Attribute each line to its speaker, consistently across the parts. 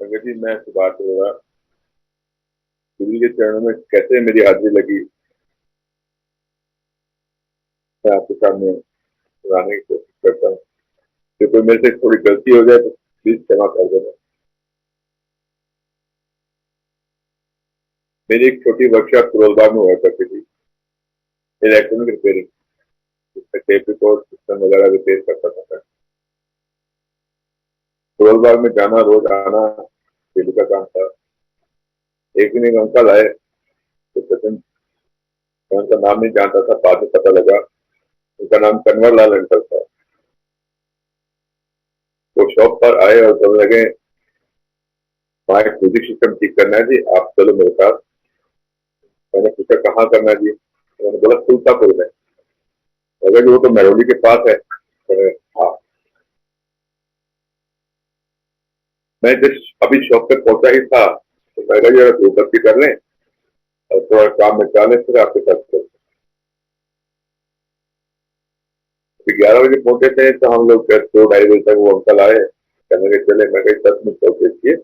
Speaker 1: संगत जी, मैं सुभाष अरोड़ा। गुरु के चरणों में कैसे मेरी हाजिरी लगी, मैं आपके सामने सुनाने की कोशिश करता हूँ। कि कोई मेरे से थोड़ी गलती हो जाए तो प्लीज क्षमा कर देना। मेरी एक छोटी वर्कशॉप फिरोजबाग में हुआ करती थी, इलेक्ट्रॉनिक रिपेयरिंग, जिसमें टेप रिकॉर्ड सिस्टम वगैरह रिपेयर करता था मैं। फिरोजबाग में जाना, रोज आना डेली का काम था। एक दिन एक अंकल आए, तो सचिन, मैं उनका नाम नहीं जानता था, बाद में पता लगा उनका नाम कन्वर लाल अंकल था। वो शॉप पर आए और बोलने लगे, वहाँ एक म्यूजिक सिस्टम ठीक करना है जी, आप चलो मेरे साथ। मैंने पूछा कहाँ करना है जी, उन्होंने बोला सुल्तापुर में। अगर वो तो मेहरौली के पास है। मैंने, हाँ। मैं जब अभी शॉप पे पहुंचा ही था तो मैं जरा धूपबत्ती कर लें और थोड़ा काम निपटा लें, फिर आपके साथ चलते। अभी 11 बजे पहुंचे थे तो हम लोग 2-2:30 बजे तक वो अंकल आए, कहने लगे चले। मैं कहीं 10 मिनट और देखिए,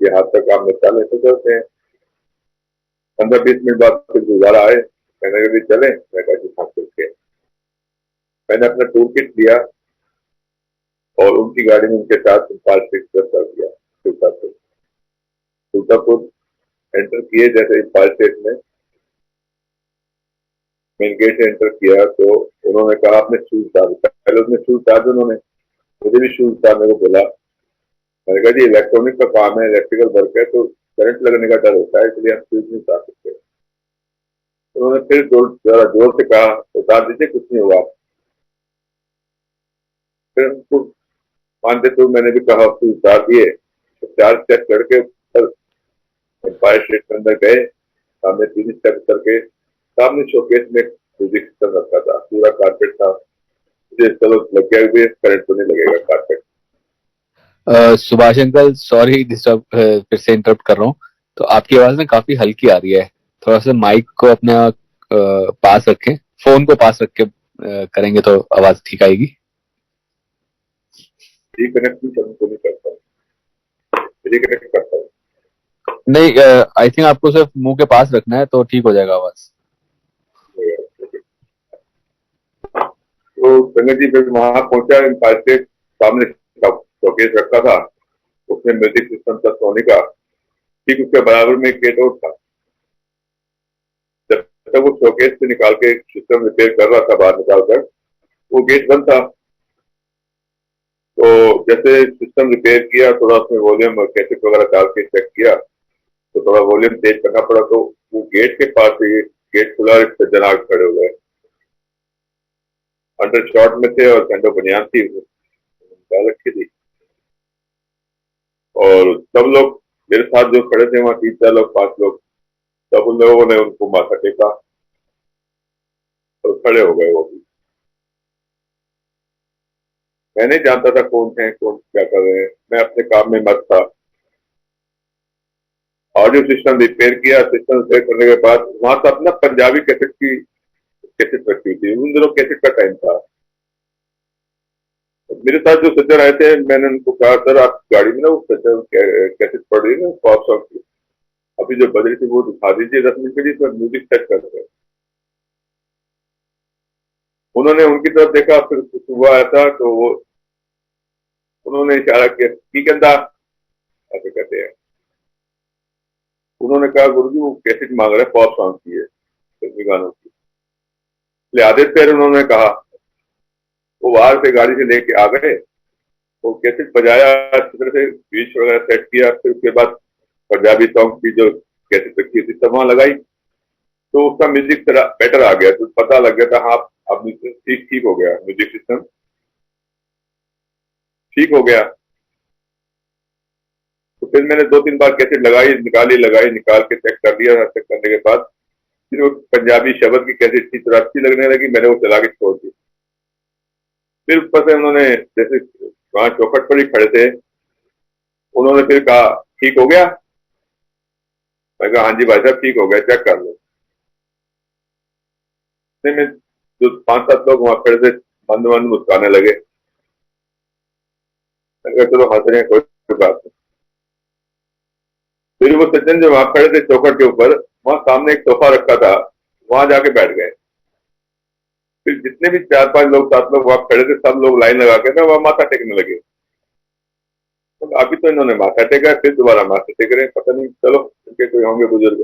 Speaker 1: ये हाथ का काम निपटा लें तो चलते हैं। 15-20 मिनट बाद फिर दोबारा आए, कहने लगे चले। मैं कहा जी हाँ चलते हैं। मैंने अपना टूल किट लिया और उनकी गाड़ी में उनके साथ पार्क कर दिया। सुल्तापुर सुल्तापुर एंटर किए, जैसे इम्पाल स्टेट में मेन गेट से एंटर किया तो उन्होंने कहा आपने शूज डाल, पहले उसने शूज डाल, उन्होंने मुझे भी शूज डालने को बोला। मैंने कहा जी इलेक्ट्रॉनिक का काम है, इलेक्ट्रिकल वर्क है, तो करंट लगने का डर होता है, इसलिए हम शूज नहीं उतार सकते। उन्होंने फिर जरा जोर से कहा उतार दीजिए, कुछ नहीं हुआ। फिर उनको मानते तो मैंने भी कहा शूज उतार दिए, तो 4 स्टेप करके ऊपर एम्पायर स्टेट के अंदर गए। सामने 3 स्टेप करके सामने शोकेस में म्यूजिक सिस्टम रखा था, पूरा कारपेट था। मुझे चलो लग गया भी, करंट तो नहीं लगेगा carpet.
Speaker 2: Subhash uncle, sorry disturb, फिर से इंटरप्ट कर रहा हूँ। तो आपकी आवाज ना काफी हल्की आ रही है। थोड़ा सा माइक को अपने पास रखें, फोन को पास रख के करेंगे तो आवाज ठीक आएगी।
Speaker 1: रिकनेक्ट भी करने को नहीं करता हूँ, रिकनेक्ट करता हूँ।
Speaker 2: नहीं, आई थिंक आपको सिर्फ मुंह के पास रखना है तो ठीक हो जाएगा आवाज।
Speaker 1: तो संगत जी फिर वहां पहुंचा, एम्पायर स्टेट सामने शोकेस रखा था, उसमें म्यूजिक सिस्टम था सोनी का। ठीक उसके बराबर में एक गेट आउट था। जब तक वो शोकेस से निकाल के सिस्टम रिपेयर कर रहा था, बाहर निकाल कर, वो गेट बंद था। तो जैसे सिस्टम रिपेयर किया, थोड़ा उसमें वॉल्यूम और कैसेट वगैरह डाल के चेक किया, तो थोड़ा वॉल्यूम तेज करना पड़ा, तो वो गेट के पास ही गेट खुला, इस पर जनाब खड़े हो गए। अंडर शॉर्ट में थे और सेंडो बनियान थी, डाल रखी थी। और सब लोग मेरे साथ जो खड़े थे वहां 3-4 लोग, 5 लोग, सब उन लोगों ने उनको माथा टेका और खड़े हो गए वो भी। मैं नहीं जानता था कौन है, कौन क्या कर रहे हैं, मैं अपने काम में मस्त था। ऑडियो सिस्टम रिपेयर किया, सिस्टम रिपेयर करने के बाद वहां से अपना पंजाबी कैसेट की कैसेट रखी थी। उन दिनों कैसेट का टाइम था। मेरे साथ जो सज्जन आए थे, मैंने उनको कहा सर आप गाड़ी में ना वो सज्जन कैसेट पड़ रही है ना पॉप सॉन्ग की, अभी जो बज रही थी वो दिखा दीजिए 10 मिनट के लिए, तो म्यूजिक सेट करते हैं। उन्होंने उनकी तरफ देखा, फिर कुछ हुआ ऐसा तो वो उन्होंने इशारा किया की कहता, ऐसे कहते हैं। उन्होंने कहा गुरु जी वो कैसेट मांग रहे हैं, पॉप सॉन्ग की है, फिल्मी गानों की। इसलिए आधे पैर उन्होंने कहा, वो बाहर से गाड़ी से लेके आ गए, वो कैसेट बजाया अच्छी तरह से, बीच वगैरह सेट किया, फिर उसके बाद पंजाबी सॉन्ग की जो कैसेट रखी थी सब वहां लगाई, तो उसका म्यूजिक बेटर आ गया, तो पता लग गया था हाँ अब ठीक ठीक हो गया, म्यूजिक सिस्टम ठीक हो गया। तो फिर मैंने 2-3 बार कैसेट लगाई निकाली, लगाई निकाल के चेक कर लिया। चेक करने के बाद फिर वो पंजाबी शब्द की कैसेट थी, तो अच्छी लगने लगी, मैंने वो चला के छोड़ दी। फिर ऊपर से उन्होंने, जैसे वहां चौखट पर ही खड़े थे, उन्होंने फिर कहा ठीक हो गया। मैं कहा हाँ जी भाई साहब ठीक हो गया, चेक कर लो। में जो 5-7 लोग वहां खड़े थे मंद मंद मुस्काने लगे। मैं कहा चलो हंस रहे हैं, कोई बात नहीं। वो सज्जन जो वहां खड़े थे चौखट के ऊपर, वहां सामने एक सोफा रखा था, वहां जाके बैठ गए। फिर जितने भी 4-5 लोग 7 लोग वहां खड़े थे, सब लोग लाइन लगा के ना वहां माथा टेकने लगे। तो अभी तो इन्होंने माथा टेका, फिर दोबारा माथा टेक रहे हैं, पता नहीं, चलो उनके कोई होंगे बुजुर्ग।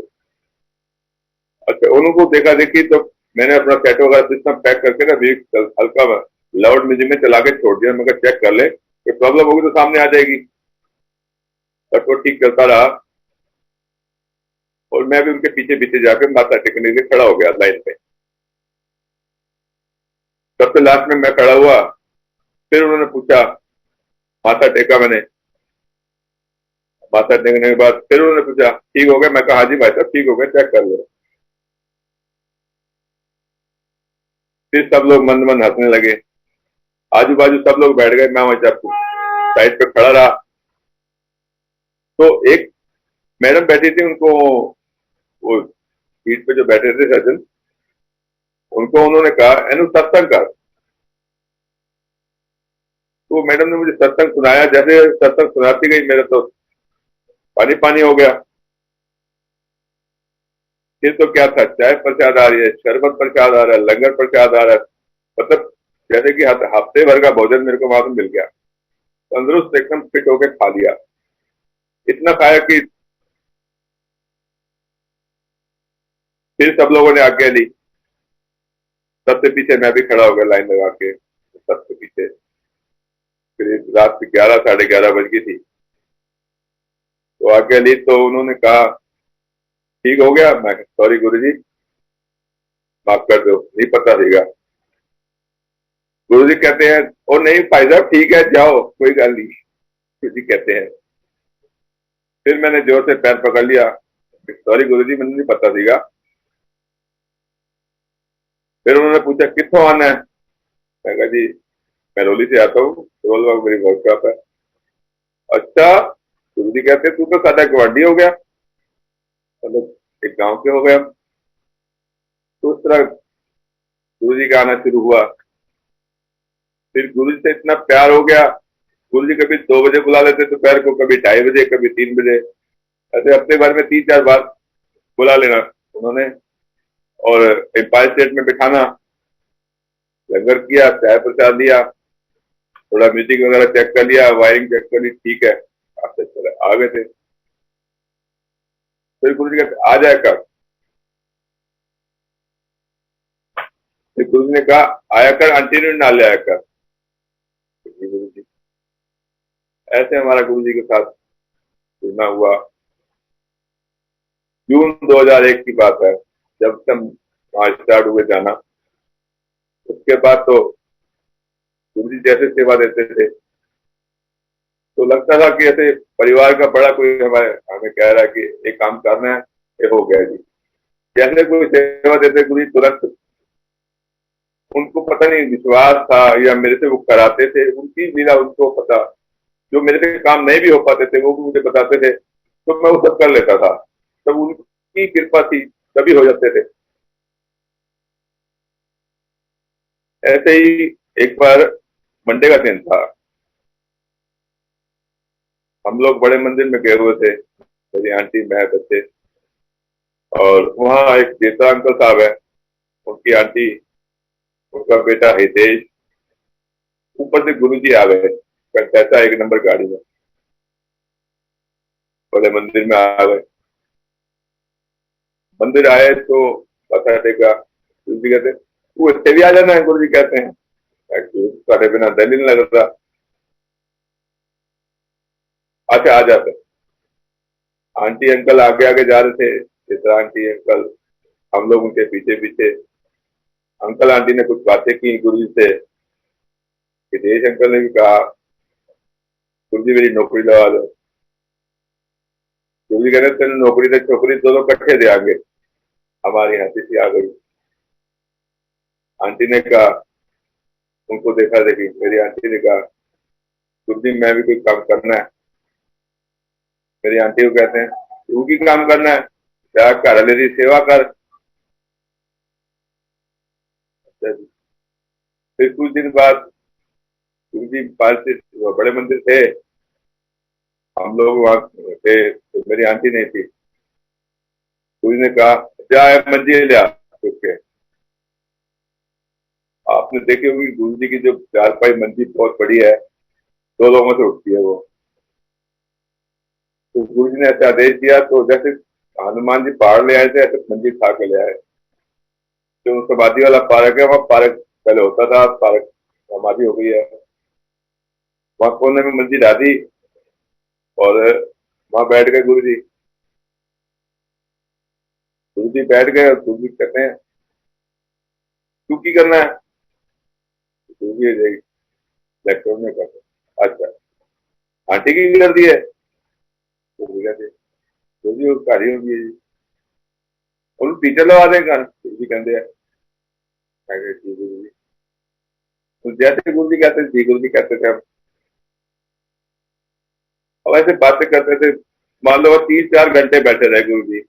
Speaker 1: अच्छा, उनको देखा देखी तो मैंने अपना सेट वगैरह सिस्टम पैक करके ना भी हल्का लाउड म्यूजिक में चला के छोड़ दिया। मैं चेक कर ले, कोई प्रॉब्लम होगी तो सामने आ जाएगी। बट वो ठीक चलता रहा, और मैं भी उनके पीछे पीछे जाकर माथा टेकने के लिए खड़ा हो गया लाइन पे। सबसे लास्ट में मैं खड़ा हुआ, फिर उन्होंने पूछा, माथा टेका मैंने। माथा टेकने के बाद फिर उन्होंने पूछा, ठीक हो गया? मैं कहा, हाँ जी भाई साहब ठीक हो गया, चेक कर लो। फिर सब लोग मंद मंद हंसने लगे, आजू बाजू सब लोग बैठ गए, मैं वहां साइड पे खड़ा रहा। तो एक मैडम बैठी थी, उनको वो सीट पे जो बैठे थे सज्जन, उनको उन्होंने कहा, एनु सत्संग कर। तो मैडम ने मुझे सत्संग सुनाया। जैसे सत्संग सुनाती गई, मेरा तो पानी पानी हो गया। फिर तो क्या था, चाय प्रसाद आ रही है, शरबत प्रसाद आ रहा है, लंगर प्रसाद आ रहा है, मतलब जैसे कि हफ्ते भर का भोजन मेरे को वहां से मिल गया। तंदुरुस्त एकदम फिट होके खा लिया। इतना खाया कि फिर सब लोगों ने आज्ञा ली। सबसे पीछे मैं भी खड़ा हो गया लाइन लगा के, सबसे पीछे। फिर रात की 11 साढ़े 11 बज गई थी, तो आज्ञा ली तो उन्होंने कहा, ठीक हो गया? मैं, सॉरी गुरु जी, माफ कर दो, नहीं पता सीगा। गुरु जी कहते हैं, और नहीं भाई साहब ठीक है, जाओ, कोई गल नहीं, गुरु जी कहते हैं। फिर मैंने जोर से पैर पकड़ लिया, सॉरी गुरु जी, मैंने नहीं पता सीगा। फिर उन्होंने पूछा, कित्थों आना है? मैं कहा, जी मैं रोली से आता हूँ, रोलबाग मेरी वर्कशॉप है। अच्छा, गुरु जी कहते, तू तो सादा गवांडी हो गया, मतलब एक गांव के हो गया। तो उस तरह गुरु जी का आना शुरू हुआ। फिर गुरु जी से इतना प्यार हो गया, गुरु जी कभी 2 बजे बुला लेते दोपहर को, कभी 2:30 बजे, कभी 3 बजे, ऐसे हफ्ते भर में 3-4 बार बुला लेना उन्होंने। और एम्पायर स्टेट में बिठाना, लंगर किया, चाय प्रसाद दिया, थोड़ा म्यूजिक वगैरह चेक कर लिया, वायरिंग चेक कर ली, ठीक है, आपसे चले आ गए थे। फिर गुरु जी कहते, आ जाए कब? फिर गुरु जी ने कहा, आया कर, आंटी ने डाल आया कर। गुरु जी, ऐसे हमारा गुरु जी के साथ जुड़ना हुआ। जून 2001 की बात है, जब से हम वहां स्टार्ट हुए जाना। उसके बाद तो गुरु जी जैसे सेवा देते थे, तो लगता था कि ऐसे परिवार का बड़ा कोई हमारे हमें कह रहा है कि एक काम करना है, ये हो गया जी। जैसे कोई सेवा देते गुरु जी, तुरंत उनको पता नहीं विश्वास था या मेरे से वो कराते थे, उनकी लीला उनको पता। जो मेरे से काम नहीं भी हो पाते थे, वो भी मुझे बताते थे, तो मैं वो सब कर लेता था। तब उनकी कृपा थी, तभी हो जाते थे। ऐसे ही एक बार मंडे का दिन था, हम लोग बड़े मंदिर में गए हुए थे, मेरी आंटी, मैं, बच्चे। और वहाँ एक देवता अंकल साहब है, उनकी आंटी, उनका बेटा हितेश, ऊपर से गुरु जी आ गए, कैसा 1 नंबर गाड़ी में, बड़े मंदिर में आ गए। मंदिर आए तो मथा टेका, गुरु जी कहते, तू इससे भी आ जाना है? गुरु जी कहते हैं, तुम्हारे बिना दिल ही नहीं लग रहा। अच्छा, आ जाते। आंटी अंकल आगे आगे जा रहे थे, चित्रा आंटी अंकल, हम लोग उनके पीछे पीछे। अंकल आंटी ने कुछ बातें की गुरु जी से, हितेश अंकल ने भी कहा, गुरु जी मेरी नौकरी लगा दो। गुरु जी कहते, तेरे नौकरी से छोकरी दोनों कट्ठे दे आगे। हमारी हंसी सी आ गई। आंटी ने कहा, उनको देखा देखी, मेरी आंटी ने कहा, गुरु जी मैं भी कोई काम करना है। मेरी आंटी को कहते हैं, तू की काम करना है? क्या घर वाले की सेवा कर। फिर कुछ दिन बाद गुरु जी पास से बड़े मंदिर थे, हम लोग वहाँ थे तो मेरी आंटी नहीं थी। गुरु जी ने कहा जा मंजी ले आ चुप के। आपने देखी होगी गुरु जी की जो चारपाई मंजी बहुत बड़ी है, 2 लोगों से उठती है वो। तो गुरु जी ने ऐसा आदेश दिया तो जैसे हनुमान जी पहाड़ ले आए थे ऐसे मंजी उठा के ले आए। जो समाधि वाला पार्क है वहाँ पार्क पहले होता था, पार्क समाधि हो गई है। वहां कोने में मंजी ला दी और वहां बैठ गए गुरु जी। गुरु जी बैठ गए और गुरु जी कहते हैं तू की करना है? गुरु जी लेक्चर में कहते हैं अच्छा आंटी की कर दी है? गुरु जी कहते गुरु जी वो कार्य होगी जी, और टीचर लगा देगा गुरु जी कहते हैं। मैं कहा, "जी, गुरु जी।" तो जैसे गुरु जी कहते जी गुरु जी कहते थे। अब ऐसे बातें करते थे। मान लो 3-4 घंटे बैठे रहे गुरु जी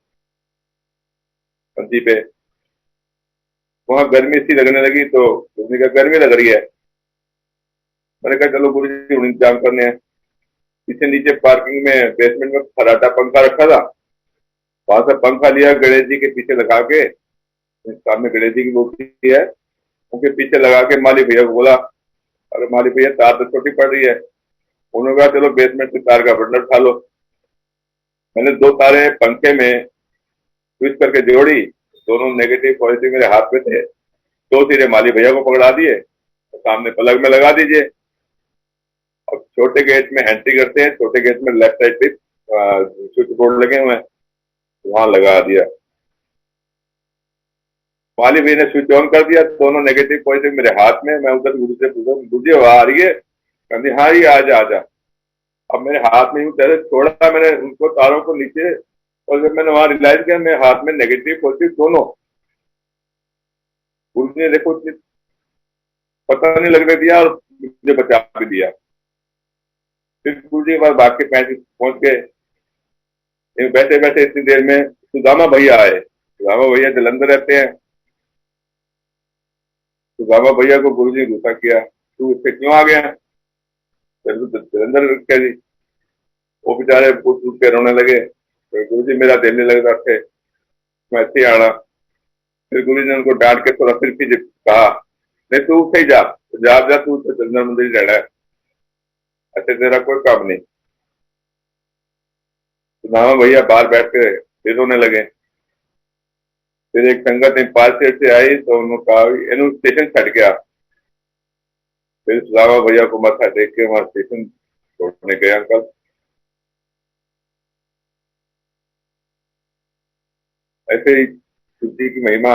Speaker 1: मंजी पे। वहां गर्मी सी लगने लगी तो गुरु जी का गर्मी लग रही है। मैंने कहा चलो गुरु जी हूं इंतजाम करने हैं। पीछे नीचे पार्किंग में बेसमेंट में फराटा पंखा रखा था। वहां से पंखा लिया गणेश जी के पीछे लगा के, सामने गणेश जी की मूर्ति है, उनके पीछे लगा के माली भैया को बोला अरे माली भैया तार तो छोटी पड़ रही है। उन्होंने कहा चलो बेसमेंट से तार का बंडल उठा लो। मैंने 2 तारे पंखे में स्विच करके जोड़ी, दोनों नेगेटिव पॉजिटिव मेरे हाथ में थे। 2 सिरे माली भैया को पकड़ा दिए तो सामने पलग में लगा दीजिए। अब छोटे गेट में एंट्री करते हैं, छोटे गेट में लेफ्ट साइड पे स्विच बोर्ड लगे हुए हैं, वहां लगा दिया। माली भैया ने स्विच ऑन कर दिया, दोनों नेगेटिव पॉजिटिव मेरे हाथ में। मैं उधर गुरु से पूछा गुरु जी आ रही है? कहती हाँ ये आ जा आ जा। अब मेरे हाथ में यूं कैसे छोड़ा मैंने उनको तारों को नीचे, और जब मैंने वहां रियलाइज किया मेरे हाथ में नेगेटिव पॉजिटिव दोनों। गुरु जी ने देखो पता नहीं लगने दिया और मुझे बचा भी दिया। फिर गुरु जी के पास भाग के पहुंच गए। बैठे बैठे इतनी देर में सुदामा भैया आए। सुदामा भैया जलंधर रहते हैं। सुदामा भैया को गुरु जी ने गुस्सा किया तू इससे क्यों आ गया? जलंधर क्या जी? वो बेचारे फूट फूट के रोने लगे तो गुरु जी मेरा दिल नहीं लग रहा थे, मैं ऐसे ही आना। फिर गुरु जी ने उनको डांट के थोड़ा फिर भी कहा नहीं तू उठे ही जा, जा जा तू तो चंद्र मंदिर रहना है, ऐसे तेरा कोई काम नहीं। तो नामा भैया बाहर बैठ के फिर रोने लगे। फिर एक संगत नेपाल से आई तो उन्होंने कहा इन्होंने स्टेशन छट गया। फिर रामा भैया को माथा टेक के वहां स्टेशन छोड़ने गए अंकल। ऐसे ही शुद्धि की महिमा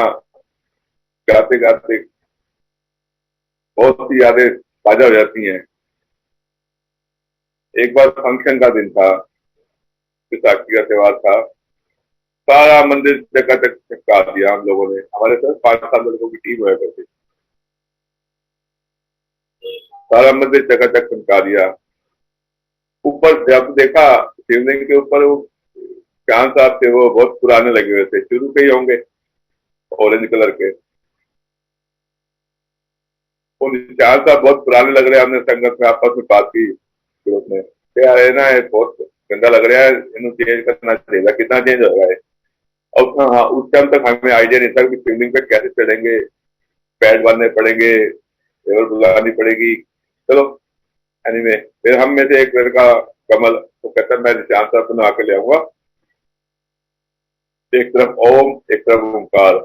Speaker 1: गाते गाते बहुत सी यादें ताजा हो जाती हैं। एक बार फंक्शन का दिन था, विसाखी का त्योहार था। सारा मंदिर चकाचक चमका दिया हम लोगों ने। हमारे साथ 5-7 लड़कों की टीम हुआ करती। सारा मंदिर चकाचक चमका दिया। ऊपर जब देखा शिवलिंग के ऊपर वो चांद साहब थे, वो बहुत पुराने लगे हुए थे, शुरू के ही होंगे, ऑरेंज कलर के। वो चांद साहब बहुत पुराने लग रहे हैं। हमने संगत में आपस में बात की ग्रुप में, यार है ना ये बहुत गंदा लग रहा है, इन्हें चेंज करना चाहिए। कितना चेंज होगा है? और हाँ उस टाइम तक हमें आइडिया नहीं था कि शिवलिंग पे कैसे चढ़ेंगे, पैड बांधने पड़ेंगे, टेबल बुलानी पड़ेगी। चलो एनीवे, फिर हम में से एक लड़का कमल वो कहता मैं निशान साहब बना के ले आऊंगा, एक तरफ ओम एक तरफ ओंकार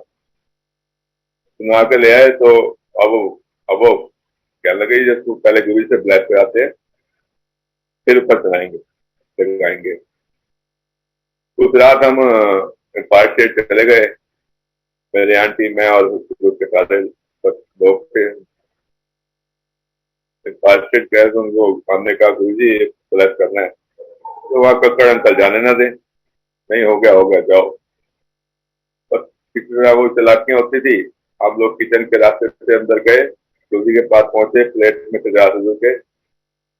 Speaker 1: सुना के ले आए। तो अब अब वो क्या लगे जब तू पहले गुरु से ब्लैक पे आते हैं फिर ऊपर चढ़ाएंगे लगाएंगे। उस रात हम पार्क से चले गए, मेरी आंटी मैं और उसके साथ लोग थे। पार्क से गए तो उनको हमने कहा गुरु जी ब्लैक करना है। तो वहां कक्कड़ अंकल जाने ना दे, नहीं हो गया जाओ। बस किसी तरह वो चलाकियां होती थी। हम लोग किचन के रास्ते से अंदर गए, गुरु जी के पास पहुंचे, प्लेट में सजा सजू के।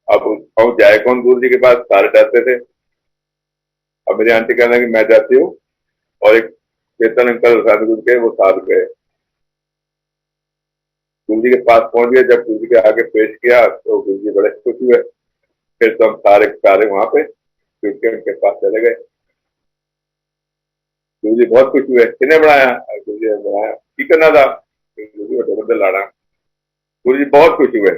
Speaker 1: अब पहुंच जाए कौन गुरु जी के पास, सारे डरते थे। अब मेरी आंटी कहना कि मैं जाती हूँ, और एक चेतन अंकल गुरु के वो साथ गए। गुरु जी के पास पहुंच गए, जब गुरु जी के आगे पेश किया तो गुरु जी बड़े खुश हुए। फिर तो हम सारे सारे वहां पे फिर के उनके पास चले गए। गुरु जी बहुत खुश हुए, किसने बनाया? गुरु जी ने बनाया। की करना था? गुरु जी बड़े मंदिर लाना। गुरु जी बहुत खुश हुए।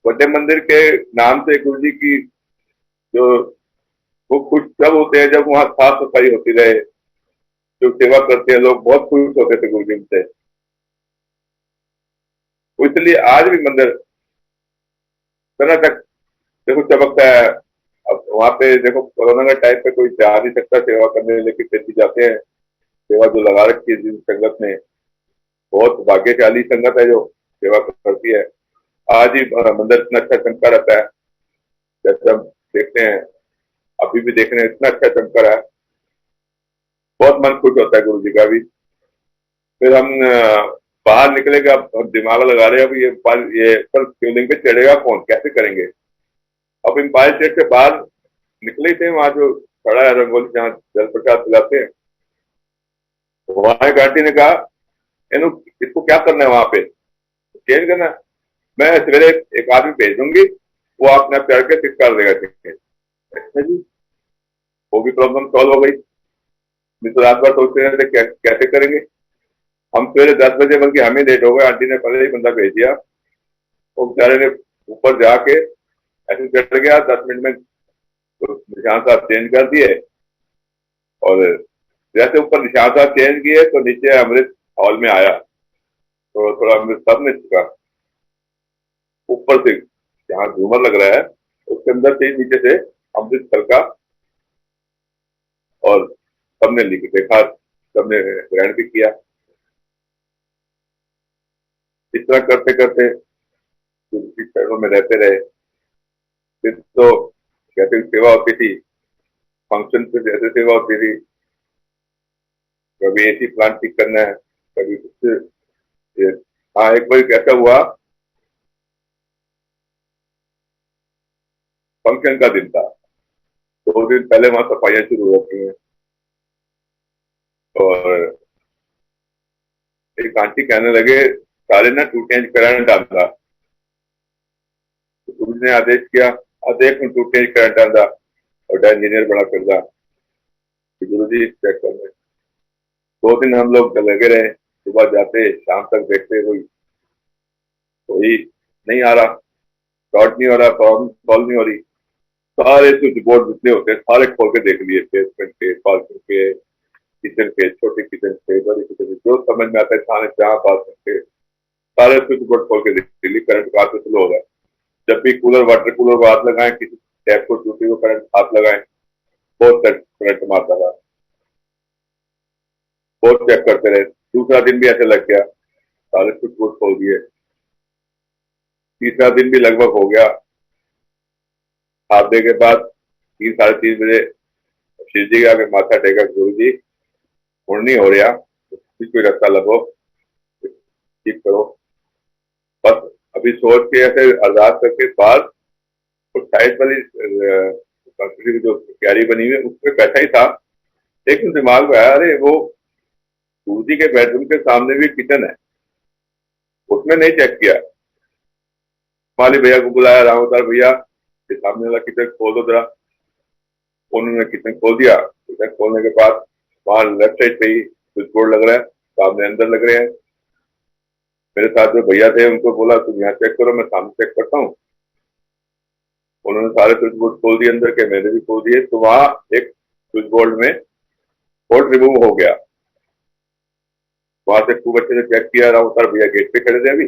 Speaker 1: बड़े मंदिर के नाम से गुरु जी की जो, वो खुश तब होते हैं जब वहाँ साफ सफाई होती रहे, जो सेवा करते हैं लोग बहुत खुश होते थे गुरु जी से। तो इसलिए आज भी मंदिर कर्नाटक देखो चमकता है। अब वहाँ पे देखो कोरोना के टाइम पे कोई जा नहीं सकता सेवा करने, लेकिन कैसी जाते हैं। सेवा जो लगा रखी है जिन संगत ने, बहुत भाग्यशाली संगत है जो सेवा करती है। आज ही मंदिर इतना अच्छा चमका रहता है, जैसे हम देखते हैं, अभी भी देख रहे हैं, इतना अच्छा चमका रहा है। बहुत मन खुश होता है गुरु जी का भी। फिर हम बाहर निकलेगा, अब दिमाग लगा रहे हैं अब ये पर शिवलिंग पे चढ़ेगा कौन, कैसे करेंगे। अब एम्पायर स्टेट से बाहर निकले थे, वहां जो खड़ा है रंगोली जहाँ जल प्रसाद पिलाते हैं, वहां एक आंटी ने कहा, इनको इसको क्या करना है वहां पे, चेंज करना है? मैं सवेरे एक आदमी भेज दूंगी, वो आपने चढ़ के फिक्स कर देगा टिकट। अच्छा जी, वो भी प्रॉब्लम सॉल्व हो गई। नहीं तो रात भर सोचते रहते कैसे करेंगे। हम सवेरे 10 बजे, बल्कि हमें लेट हो गया, आंटी ने पहले ही बंदा भेज दिया। वो बेचारे ने ऊपर जाके ऐसे चढ़ गया, 10 मिनट में तो निशान साहब चेंज कर दिए, और जैसे ऊपर निशान साहब चेंज किए तो नीचे अमृत हॉल में आया, तो थोड़ा अमृत सब में चुका। ऊपर से जहाँ झूमर लग रहा है उसके अंदर से नीचे से अमृत छलका, और सबने लिख देखा, सबने ग्रहण भी किया। इस तरह करते करते उनकी शरणों में रहते रहे। फिर तो जैसे सेवा होती थी, फंक्शन पे जैसे सेवा होती थी, कभी एसी प्लांट ठीक करना है, कभी कुछ। हाँ, एक बार कैसा हुआ, फंक्शन का दिन था, 2 दिन पहले वहां सफाइयां शुरू होती हैं, और एक आंटी कहने लगे सारे ना टूटे करंट डालता। तो गुरु ने आदेश किया, देख टूटे करंट डालता, और इंजीनियर बड़ा करता। गुरु जी चेक करने 2 दिन हम लोग लगे रहे, सुबह जाते शाम तक देखते, कोई कोई नहीं आ रहा, शॉर्ट नहीं हो रहा, प्रॉब्लम सॉल्व नहीं हो रही। सारे स्विच बोर्ड जितने होते हैं सारे खोल के देख लिए, बेसमेंट के, बाथरूम के, किचन के, छोटे किचन के, बड़े किचन के, जो समझ में आता है खाने जहाँ बाथरूम के, सारे स्विच बोर्ड खोल के देख लिए करंट कहाँ से स्लो हो रहा है। जब भी कूलर, वाटर कूलर को हाथ लगाएं, किसी टैप को टूटी को करंट हाथ लगाएं, बहुत करंट मारता था। बहुत चेक करते रहे। दूसरा दिन भी ऐसे लग गया, सारे स्विच बोर्ड खोल दिए। तीसरा दिन भी लगभग हो गया। आधे के बाद 3, साढ़े 3 बजे शिव जी के आगे माथा टेका, गुरु जी हुण नहीं हो रहा, कोई रास्ता लगो, ठीक करो। बस अभी सोच के ऐसे अरदास करके बाद उस साइड वाली संस्कृति की जो क्यारी बनी हुई है उस पर बैठा ही था, लेकिन दिमाग में आया, अरे वो गुरु जी के बेडरूम के सामने भी किचन है, उसमें नहीं चेक किया। माली भैया को बुलाया, रामोदार भैया के सामने वाला किचन खोल दो जरा। उन्होंने किचन खोल दिया। किचन खोलने के बाद वहां लेफ्ट साइड पे ही स्विच बोर्ड लग रहा है, सामने अंदर लग रहे हैं। मेरे साथ जो भैया थे उनको बोला तुम यहाँ चेक करो, मैं सामने चेक करता हूँ। उन्होंने सारे स्विच बोर्ड खोल दिए अंदर के, मैंने भी खोल दिए, तो वहां एक स्विच बोर्ड में बोर्ड रिमूव हो गया। वहां से खूब अच्छे से चेक किया। राउतर भैया गेट पे खड़े थे अभी,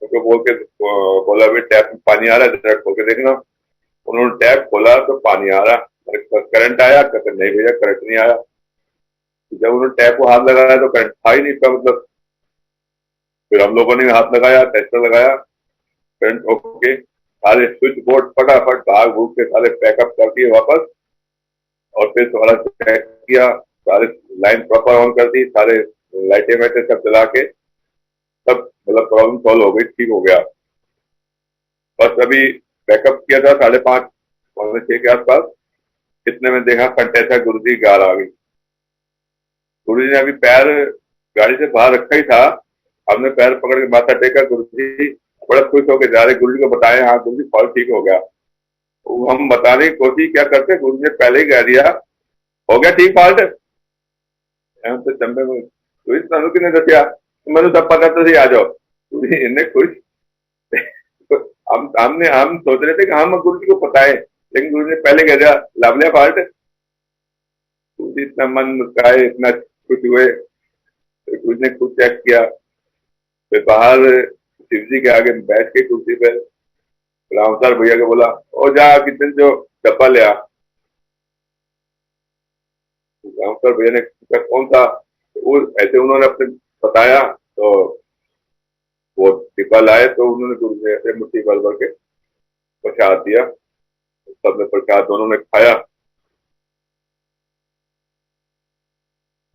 Speaker 1: उनको बोल के बोला भाई टैप में पानी आ रहा है, जरा खोल के देखना। उन्होंने टैप खोला तो पानी आ रहा, करंट आया, कहते नहीं भैया करंट नहीं आया। जब उन्होंने टैप को हाथ लगाया तो करंट था ही नहीं, इसका मतलब। फिर हम लोगों ने हाथ लगाया, टेस्टर लगाया, करंट ओके। सारे स्विच बोर्ड फटाफट भाग भूग के सारे पैकअप कर दिए वापस, और फिर थोड़ा चेक किया, सारे लाइन प्रॉपर ऑन कर दी, सारे लाइटें वाइटें सब चला के सब, मतलब प्रॉब्लम सॉल्व हो गई, ठीक हो गया। बस अभी बैकअप किया था 5:30 6 के आसपास, इतने में देखा कंटेसर गुरु जी गार आ गई। गुरु जी ने अभी पैर गाड़ी से बाहर रखा ही था, हमने पैर पकड़ के माथा टेका, गुरु जी बड़ा खुश होकर जा रहे, गुरु जी को बताए हाँ गुरु जी फॉल्ट ठीक हो गया। वो हम बताने की कोशिश क्या करते, गुरु ने पहले ही कह दिया, हो गया ठीक फाल्ट। हम तो चंबे में तो इस तरह किने दसिया, मैं सब पता तो आ जाओ, इन्हें खुश। तो हम सोच रहे थे कि हम गुरु जी को पता है, लेकिन गुरु ने पहले कह दिया लाभ लिया फाल्ट। इतना मन मुस्काए, इतना खुश हुए। तो गुरु ने खुद चेक किया, फिर बाहर शिव जी के आगे बैठ के कुर्सी पे रामसर भैया को बोला, ओ जा किचन जो डब्बा ले आ। रामसर भैया ने पूछा कौन था, वो ऐसे उन्होंने अपने बताया, तो वो डिब्बा लाए, तो उन्होंने गुरु ने ऐसे मुट्ठी भर भर के प्रसाद दिया। सबने प्रसाद दोनों ने खाया।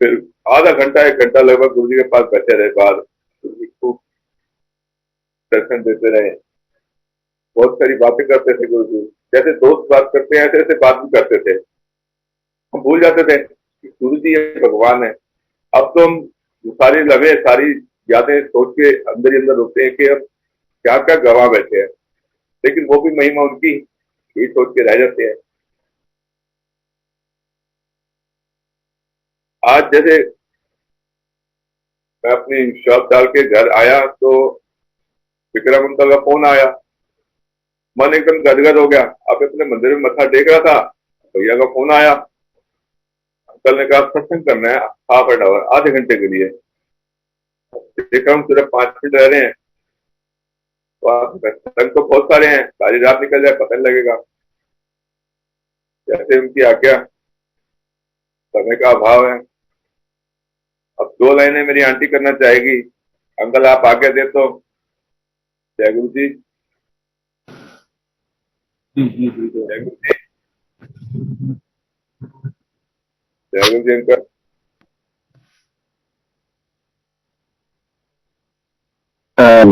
Speaker 1: फिर आधा घंटा 1 घंटा लगभग गुरु जी के पास बैठे रहे बाहर, गुरु जी खूब दर्शन देते रहे, बहुत सारी बातें करते थे गुरु जी, जैसे दोस्त बात करते हैं ऐसे ऐसे बात भी करते थे। हम भूल जाते थे कि गुरु जी ये भगवान है। अब तो हम सारी लगे सारी यादें सोच के अंदर ही अंदर होते हैं कि अब क्या क्या गवा बैठे हैं, लेकिन वो भी महिमा उनकी ही सोच के रह जाते हैं। आज जैसे मैं अपनी शॉप डाल के घर आया, तो विक्रम अंकल का फोन आया, मन एकदम गदगद हो गया। अब अपने मंदिर में मत्था टेक रहा था, भैया का फोन आया। अंकल ने कहा सत्संग करना है, हाफ एन आवर, आधे घंटे के लिए। देखा हम सिर्फ 5 मिनट रह रहे हैं, तो आप सत्संग तो बहुत सारे हैं, सारी रात निकल जाए पता नहीं लगेगा। जैसे उनकी आज्ञा, समय का अभाव है। अब 2 लाइनें मेरी आंटी करना चाहेगी, अंकल आप आज्ञा दे तो। जय गुरु जी।
Speaker 2: जी जी बिल्कुल।
Speaker 1: जय गुरु जी। जय गुरु जी अंकल।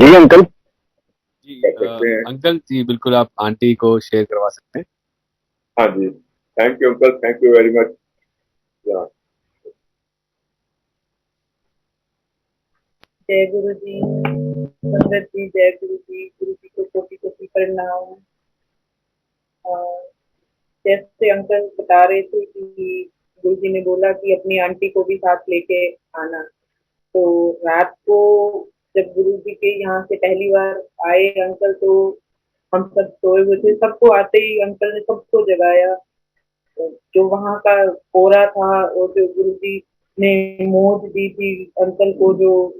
Speaker 3: जी अंकल।
Speaker 2: जी
Speaker 1: कर सकते हैं।
Speaker 2: अंकल जी बिल्कुल आप आंटी को शेयर करवा सकते हैं।
Speaker 1: हाँ जी, thank you uncle, thank you very much.
Speaker 4: जय गुरु जी, संगत जी, जय गुरु जी को कोटि कोटि प्रणाम। जैसे अंकल बता रहे थे कि गुरु जी ने बोला कि अपनी आंटी को भी साथ लेके आना, तो रात को जब गुरु जी के यहाँ से पहली बार आए अंकल, तो हम सब सोए हुए थे, सबको आते ही अंकल ने सबको जगाया। जो वहाँ का कोरा था और जो गुरु जी ने मोज दी थी अंकल को, जो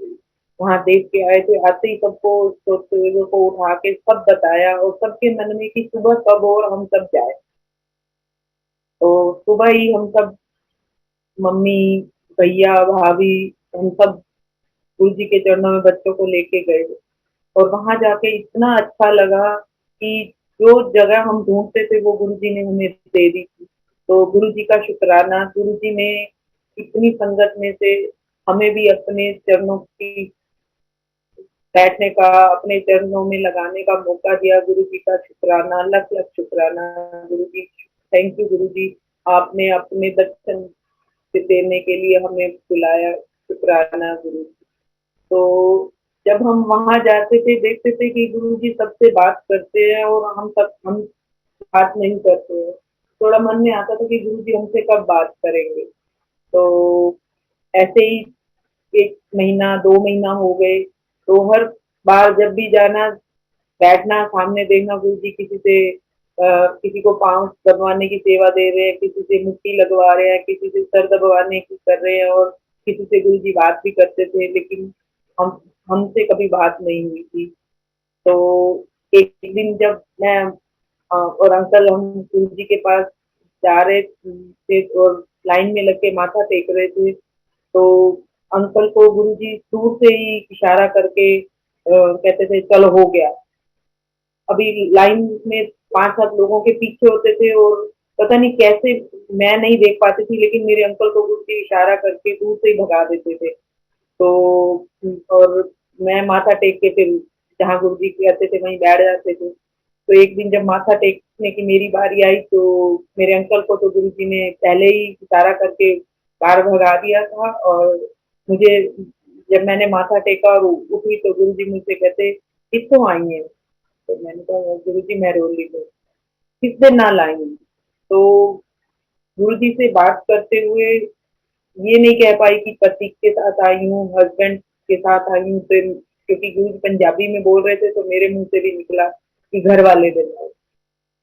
Speaker 4: वहाँ देख के आए थे, आते ही सबको सोते हुए को उठा के सब बताया, और सबके मन में कि सुबह कब हो और हम सब जाए। तो सुबह ही हम सब, मम्मी, भैया, भाभी, हम सब गुरु जी के चरणों में बच्चों को लेके गए, और वहां जाके इतना अच्छा लगा कि जो जगह हम ढूंढते थे वो गुरु जी ने हमें दे दी थी। तो गुरु जी का शुक्राना, गुरु जी ने इतनी संगत में से हमें भी अपने चरणों की बैठने का, अपने चरणों में लगाने का मौका दिया। गुरु जी का शुक्राना, लख लख शुक्राना गुरु जी। थैंक यू गुरु जी, आपने अपने दर्शन देने के लिए हमें बुलाया, शुक्राना गुरु जी। तो जब हम वहां जाते थे, देखते थे कि गुरु जी सबसे बात करते हैं और हम बात नहीं करते हैं। थोड़ा मन में आता था कि गुरु जी हमसे कब बात करेंगे। तो ऐसे ही 1 महीना 2 महीना हो गए, तो हर बार जब भी जाना, बैठना, सामने देखना गुरु जी किसी से किसी को पाँव दबवाने की सेवा दे रहे हैं, किसी से मुट्ठी लगवा रहे हैं, किसी से सर दबवाने की कर रहे हैं, और किसी से गुरु जी बात भी करते थे, लेकिन हम हमसे कभी बात नहीं हुई थी। तो एक दिन जब मैं और अंकल हम गुरु जी के पास जा रहे थे और लाइन में लग के माथा टेक रहे थे, तो अंकल को गुरु जी दूर से ही इशारा करके कहते थे चलो हो गया। अभी लाइन में 5-7 लोगों के पीछे होते थे, और पता नहीं कैसे मैं नहीं देख पाती थी, लेकिन मेरे अंकल को गुरु जी इशारा करके दूर से ही भगा देते थे। तो और मैं माथा टेक के फिर जहाँ गुरु जी कहते थे वहीं बैठ जाते थे। तो एक दिन जब माथा टेकने की मेरी बारी आई, तो मेरे अंकल को तो गुरु जी ने पहले ही इशारा करके बाहर भगा दिया था, और मुझे जब मैंने माथा टेका और उठी, तो गुरु जी मुझसे कहते किसको आई है। तो मैंने कहा गुरु जी मैं रो ली हूँ। किस दिन ना लाएंगी। तो गुरु जी से बात करते हुए ये नहीं कह पाई कि पति के साथ आई हूँ, हस्बैंड के साथ आई हूँ, तो क्योंकि गुरु जी पंजाबी में बोल रहे थे तो मेरे मुंह से भी निकला कि घर वाले दिन आए।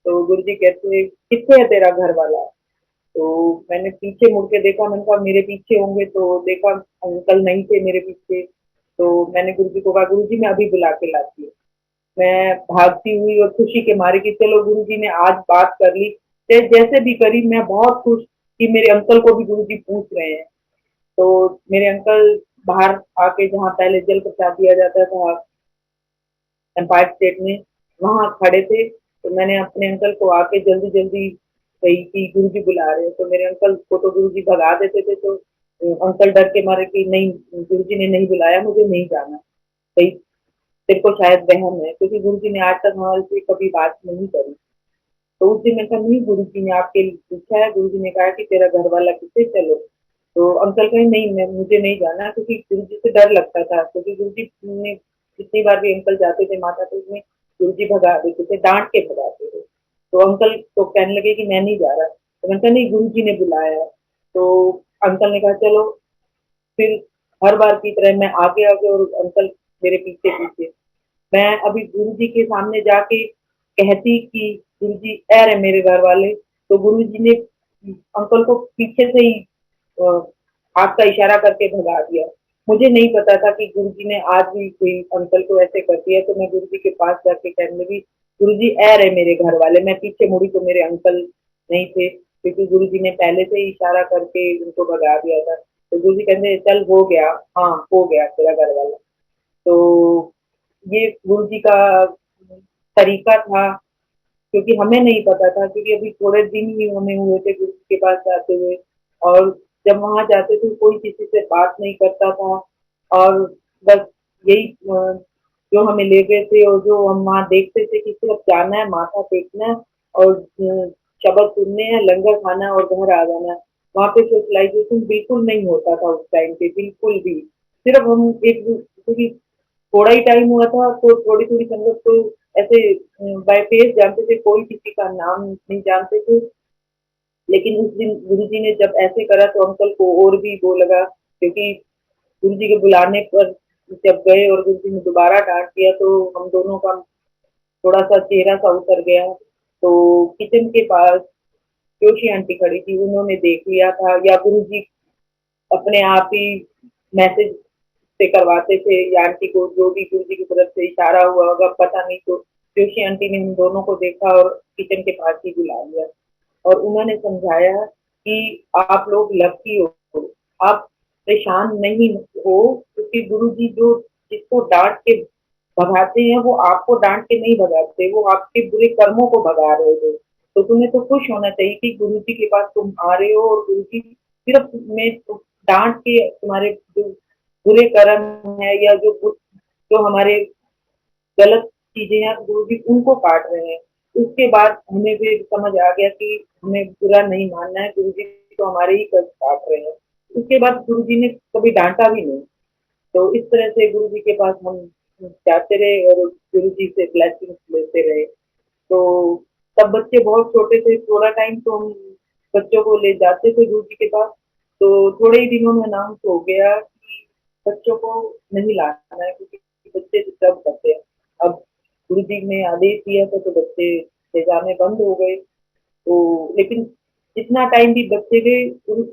Speaker 4: तो गुरु जी कहते कितने है तेरा घर वाला। तो मैंने पीछे मुड़ के देखा, मैंने कहा मेरे पीछे होंगे, तो देखा अंकल नहीं थे मेरे पीछे। तो मैंने गुरु जी को कहा गुरु जी मैं अभी बुला के लाती हूँ। मैं भागती हुई और खुशी के मारे कि चलो गुरु जी ने आज बात कर ली, जैसे भी करी मैं बहुत खुश कि मेरे अंकल को भी गुरु जी पूछ रहे हैं। तो मेरे अंकल बाहर आके जहाँ पहले जल प्रसाद दिया जाता था एम्पायर स्टेट में, वहाँ खड़े थे। तो मैंने अपने अंकल को आके जल्दी जल्दी कही कि गुरु जी बुला रहे हैं। तो मेरे अंकल को तो गुरु जी भगा देते थे, तो अंकल डर के मारे कि नहीं गुरु जी ने नहीं बुलाया, मुझे नहीं जाना, कहीं तेरे को शायद वहम है, क्योंकि गुरु जी ने आज तक हमारे से कभी बात नहीं करी। तो उस दिन मैं कहा नहीं गुरु जी ने आपके लिए पूछा है, गुरु जी ने कहा कि तेरा घर वाला किससे, चलो। तो अंकल कहे नहीं मैं मुझे नहीं जाना, क्योंकि गुरु जी से डर लगता था, क्योंकि गुरु जी ने जितनी बार भी अंकल जाते थे माता तो उसमें गुरु जी भगा देते थे, डांट के भगाते थे। तो अंकल तो कहने लगे कि मैं नहीं जा रहा। तो मैंने कहा नहीं गुरु जी ने बुलाया है। तो अंकल ने कहा चलो। फिर हर बार की तरह मैं आगे आगे और अंकल मेरे पीछे पीछे। मैं अभी गुरु जी के सामने जाके कहती कि गुरु जी ए रहे मेरे घर वाले, तो गुरु जी ने अंकल को पीछे से ही हाथ का इशारा करके भगा दिया। मुझे नहीं पता था कि गुरु जी ने आज भी कोई अंकल को ऐसे कर दिया। तो मैं गुरु जी के पास जाके कहने लगी गुरु जी ए रहे मेरे घर वाले। मैं पीछे मुड़ी तो मेरे अंकल नहीं थे, क्योंकि गुरु जी ने पहले से ही इशारा करके उनको भगा दिया था। तो गुरु जी कहते चल हो गया, हाँ हो गया तेरा घर वाला। तो ये गुरु जी का तरीका था, क्योंकि हमें नहीं पता था, क्योंकि अभी थोड़े दिन ही हमें हुए थे गुरु जी के पास जाते हुए। और जब वहां जाते थे कोई किसी से बात नहीं करता था, और बस यही जो हमें ले गए थे और जो हम वहाँ देखते थे कि सिर्फ जाना है, माथा टेकना है और शब्द सुनने हैं, लंगर खाना और घर आ जाना है। वहाँ पे सोशलाइजेशन बिल्कुल नहीं होता था उस टाइम पे, बिल्कुल भी। सिर्फ हम एक क्योंकि थोड़ा ही टाइम हुआ था तो थोड़ी थोड़ी संगत को ऐसे बाय फेस जानते थे, कोई किसी का नाम नहीं जानते थे। लेकिन उस दिन गुरु जी ने जब ऐसे करा तो अंकल को और भी वो लगा, क्योंकि गुरु जी के बुलाने पर जब गए और गुरु जी ने दोबारा डांट दिया तो हम दोनों का थोड़ा सा चेहरा सा उतर गया। तो किचन के पास जोशी आंटी खड़ी थी, उन्होंने देख लिया था, या गुरु जी अपने आप ही मैसेज से करवाते थे या आंटी को, जो भी गुरु जी की तरफ से इशारा हुआ होगा पता नहीं। तो जोशी आंटी ने उन दोनों को देखा और किचन के पास ही बुला लिया और उन्होंने समझाया कि आप लोग लकी हो, आप परेशान नहीं हो, क्योंकि गुरु जी जो जिसको डांट के भगाते हैं वो आपको डांट के नहीं भगाते, वो आपके बुरे कर्मों को भगा रहे हो। तो तुम्हें तो खुश होना चाहिए कि गुरु जी के पास तुम आ रहे हो और गुरु जी सिर्फ में डांट के तुम्हारे जो बुरे कर्म है या जो हमारे गलत चीजें हैं गुरु जी उनको काट रहे हैं। उसके बाद हमें भी समझ आ गया कि हमें बुरा नहीं मानना है, गुरु जी तो हमारे ही कष्ट काट रहे हैं। उसके बाद गुरु जी ने कभी डांटा भी नहीं। तो इस तरह से गुरु जी के पास हम जाते रहे और गुरु जी से ब्लेसिंग्स लेते रहे। तो तब बच्चे बहुत छोटे थे, थोड़ा टाइम तो हम बच्चों को ले जाते थे गुरु जी के पास। तो थोड़े ही दिनों में अनाउंस हो गया कि बच्चों को नहीं लाना है, क्योंकि बच्चे डिस्टर्ब करते हैं। अब गुरु जी ने आदेश दिया था तो बच्चे ले जाने बंद हो गए। तो लेकिन जितना टाइम भी बच्चे गए,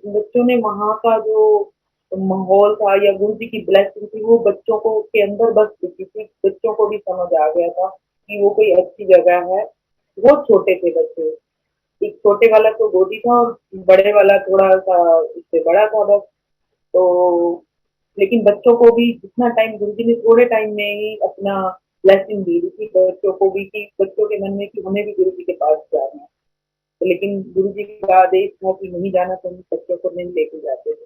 Speaker 4: बच्चों ने वहाँ का जो माहौल था या गुरु जी की ब्लेसिंग थी वो बच्चों को के अंदर बस चुकी थी। बच्चों को भी समझ आ गया था कि वो कोई अच्छी जगह है। बहुत छोटे थे बच्चे, एक छोटे वाला तो गोदी था और बड़े वाला थोड़ा सा उससे बड़ा था बस। तो लेकिन बच्चों को भी जितना टाइम गुरु जी ने थोड़े टाइम में ही अपना ब्लेसिंग दी थी बच्चों को भी, कि बच्चों के मन में कि हमें भी गुरु जी के पास जाना है। तो लेकिन गुरु जी का आदेश था कि नहीं जाना, तो हम बच्चों को नहीं लेके जाते थे।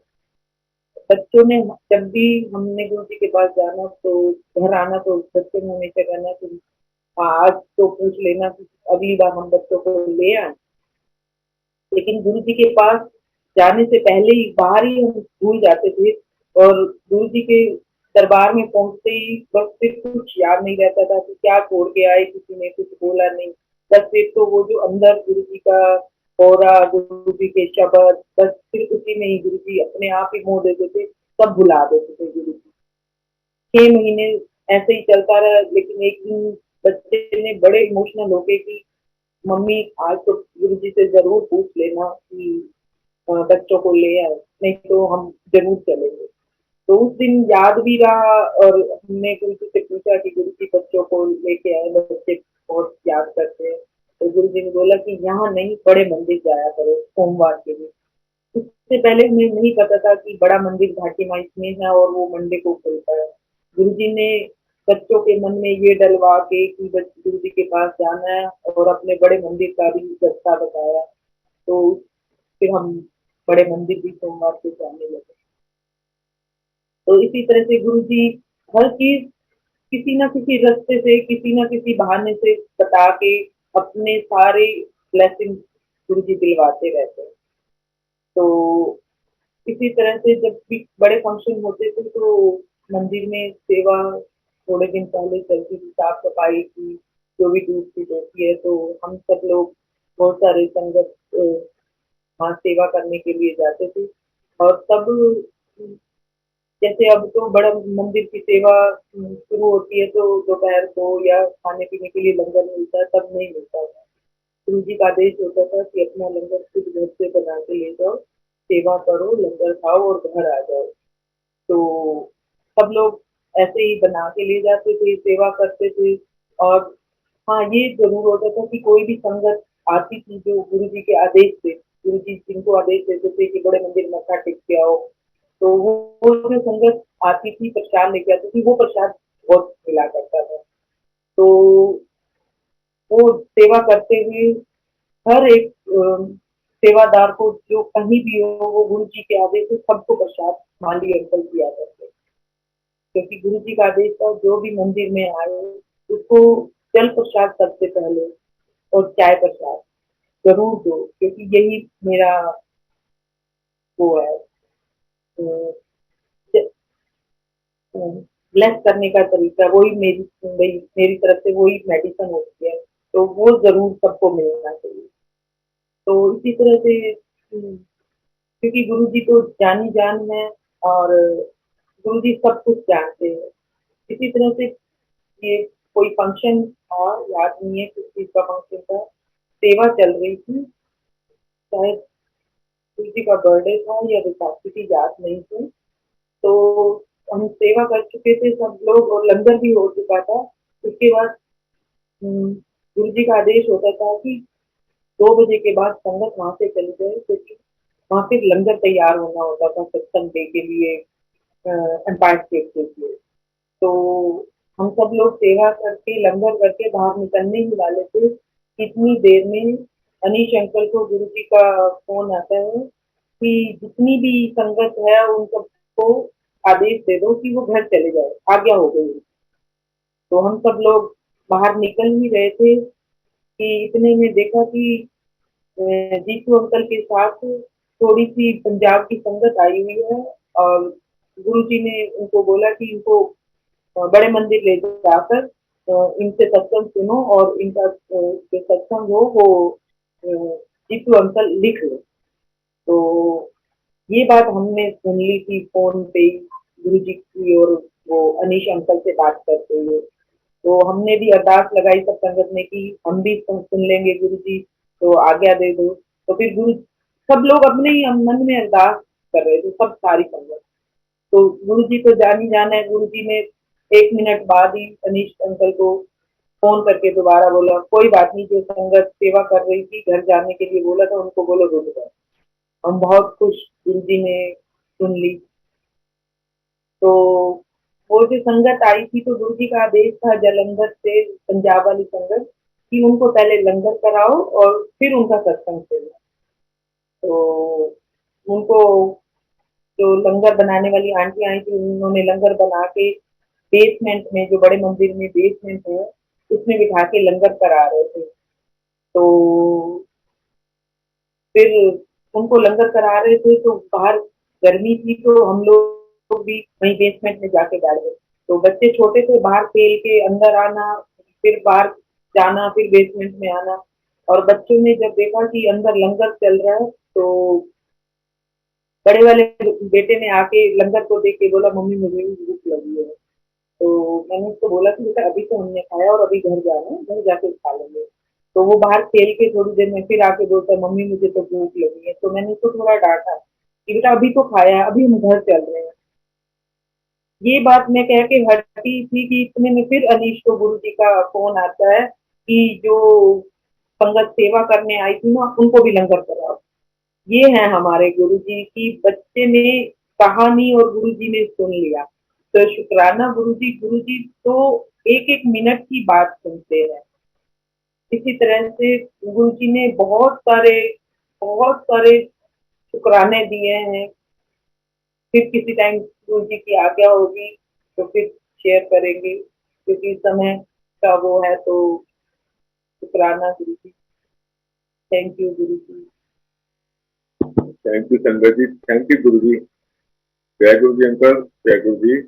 Speaker 4: बच्चों ने जब भी हमने गुरु जी के पास जाना तो घर आना तो बच्चों ने हमेशा कहना कि हाँ आज तो पूछ लेना कि अगली बार हम बच्चों को ले आए। लेकिन गुरु जी के पास जाने से पहले ही बाहर ही हम भूल जाते थे और गुरु जी के दरबार में पहुंचते ही बस फिर कुछ याद नहीं रहता था कि क्या छोड़ के आए, किसी ने कुछ बोला नहीं। बस एक तो वो जो अंदर गुरु जी का और गुरु जी के शब्द, बस सिर्फ उसी में ही गुरु जी अपने आप ही मोह देते थे, सब भुला देते थे गुरु जी। 6 महीने ऐसे ही चलता रहा, लेकिन एक दिन बच्चे ने बड़े इमोशनल होके कि मम्मी आज तो गुरु जी से जरूर पूछ लेना कि बच्चों को ले आए, नहीं तो हम जरूर चलेंगे। तो उस दिन याद भी रहा और हमने गुरु जी से पूछा कि गुरु जी बच्चों को लेके आए, बच्चे बहुत याद करते हैं। तो गुरु जी ने बोला कि यहाँ नहीं, बड़े मंदिर जाया करो सोमवार के लिए। उससे पहले हमें नहीं पता था कि बड़ा मंदिर घाटी माई में है और वो मंडे को खुलता है। गुरु जी ने बच्चों के मन में ये डलवा के कि गुरु जी के पास जाना है और अपने बड़े मंदिर का भी रास्ता बताया। तो फिर हम बड़े मंदिर भी सोमवार से जाने लगे। तो इसी तरह से गुरु जी हर चीज किसी न किसी रास्ते से, किसी न किसी बहाने से बता के अपने सारे ब्लेसिंग गुरु जी दिलवाते रहते हैं। तो इसी तरह से जब भी बड़े फंक्शन होते थे तो मंदिर में सेवा थोड़े दिन पहले चलती थी, साफ सफाई की जो भी टूट फूट होती है, तो हम सब लोग बहुत सारे संगत वहाँ सेवा करने के लिए जाते थे। और तब जैसे अब तो बड़ा मंदिर की सेवा शुरू होती है तो दोपहर को या खाने पीने के लिए लंगर मिलता है, तब नहीं मिलता था। गुरु जी का आदेश होता था कि अपना लंगर खुद घर से बना के ले जाओ, सेवा करो, लंगर खाओ और घर आ जाओ। तो सब लोग ऐसे ही बना के ले जाते थे, सेवा करते थे। और हाँ, ये जरूर होता था कि कोई भी संगत आती थी जो गुरु जी के आदेश से, गुरु जी जिनको आदेश देते थे कि बड़े मंदिर मत्था टेक के आओ, तो वो जो संगत आती थी प्रसाद लेके आती थी, वो प्रसाद बहुत मिला करता था। तो वो सेवा करते हुए हर एक सेवादार को जो कहीं भी हो, वो गुरु जी के आदेश से सबको प्रसाद माली अर्पण किया करते, क्योंकि गुरु जी का आदेश था जो भी मंदिर में आए उसको जल प्रसाद सबसे पहले और चाय प्रसाद जरूर दो, क्योंकि यही मेरा वो है ब्लेस करने का तरीका, वही मेरी तरफ से वही मेडिसिन होती है। तो वो जरूर सबको मिलना चाहिए। तो इसी तरह से क्योंकि गुरु जी तो जानी जान है और गुरु जी सब कुछ जानते हैं। इसी तरह से ये कोई फंक्शन था, याद नहीं है किस चीज का फंक्शन था, सेवा चल रही थी, शायद गुरु जी का बर्थडे था या विशाखी की, याद नहीं थी। तो हम सेवा कर चुके थे सब लोग और लंगर भी हो चुका था। उसके बाद गुरु जी का आदेश होता था कि 2 बजे के बाद संगत वहां से चली जाए, क्योंकि वहां पे लंगर तैयार होना होता था सत्संग डे के लिए, एम्पायर स्टेट के लिए। तो हम सब लोग सेवा करके लंगर करके बाहर निकलने ही वाले थे। इतनी देर में अनीश अंकल को गुरु जी का फोन आता है कि जितनी भी संगत है उन सबको आदेश दे दो कि वो घर चले जाए, आज्ञा हो गई। तो हम सब लोग बाहर निकल ही रहे थे कि इतने में देखा कि जीतू अंकल के साथ थोड़ी सी पंजाब की संगत आई हुई है और गुरुजी ने उनको बोला कि इनको बड़े मंदिर ले जाकर इनसे सत्संग सुनो और इनका जो सत्संग हो वो जीतू अंकल लिख लो। तो ये बात हमने सुन ली थी फोन पे ही गुरु जी की और वो अनीश अंकल से बात करते हुए। तो हमने भी अरदास लगाई सब संगत ने कि हम भी सुन लेंगे गुरु जी, तो आज्ञा दे दो। तो फिर गुरु सब लोग अपने ही मन में अरदास कर रहे थे, सब सारी संगत। तो गुरु जी को जान ही जाना है, गुरु जी ने 1 मिनट बाद ही अनीश अंकल को फोन करके दोबारा बोला कोई बात नहीं, जो संगत सेवा कर रही थी घर जाने के लिए बोला था उनको बोलो रुक जाए। हम बहुत खुश, गुरु जी ने सुन ली। तो वो जो संगत आई थी तो गुरु जी का आदेश था जलंधर से पंजाब वाली संगत कि उनको पहले लंगर कराओ और फिर उनका सत्संग करना। तो उनको जो लंगर बनाने वाली आंटी आई थी उन्होंने लंगर बना के बेसमेंट में, जो बड़े मंदिर में बेसमेंट है, उसमें बिठा के लंगर करा रहे थे। तो फिर उनको लंगर करा रहे थे तो बाहर गर्मी थी तो हम लोग भी वहीं बेसमेंट में जाके बैठ गए। तो बच्चे छोटे थे, बाहर खेल के अंदर आना, फिर बाहर जाना, फिर बेसमेंट में आना। और बच्चों ने जब देखा कि अंदर लंगर चल रहा है तो बड़े वाले बेटे ने आके लंगर को देख के बोला, मम्मी मुझे भी भूख लगी है। तो मैंने उसको बोला कि बेटा अभी तो हमने खाया और अभी घर जाना है, घर जाके खा लेंगे। तो वो बाहर खेल के थोड़ी देर में फिर आके बोलता है, मम्मी मुझे तो भूख लगी है। तो मैंने उसको थोड़ा डांटा कि बेटा अभी तो खाया, अभी हम घर चल रहे हैं। ये बात मैं कह के हटी थी कि इतने में फिर अनीश को गुरु जी का फोन आता है कि जो संगत सेवा करने आई थी ना, उनको भी लंगर कराओ। ये है हमारे गुरु जी की बच्चे ने कहानी और गुरु जी ने सुन लिया। तो शुक्राना गुरु जी तो एक एक मिनट की बात सुनते हैं। इसी तरह से गुरु जी ने बहुत सारे शुक्राने दिए हैं। फिर किसी टाइम गुरु जी की आज्ञा होगी तो फिर शेयर करेंगे, क्योंकि समय का वो है। तो शुक्राना गुरु जी, thank you Guru ji.
Speaker 1: Thank you संगत जी, थैंक यू गुरु जी। जय गुरु जी अंकल, जय गुरु जी।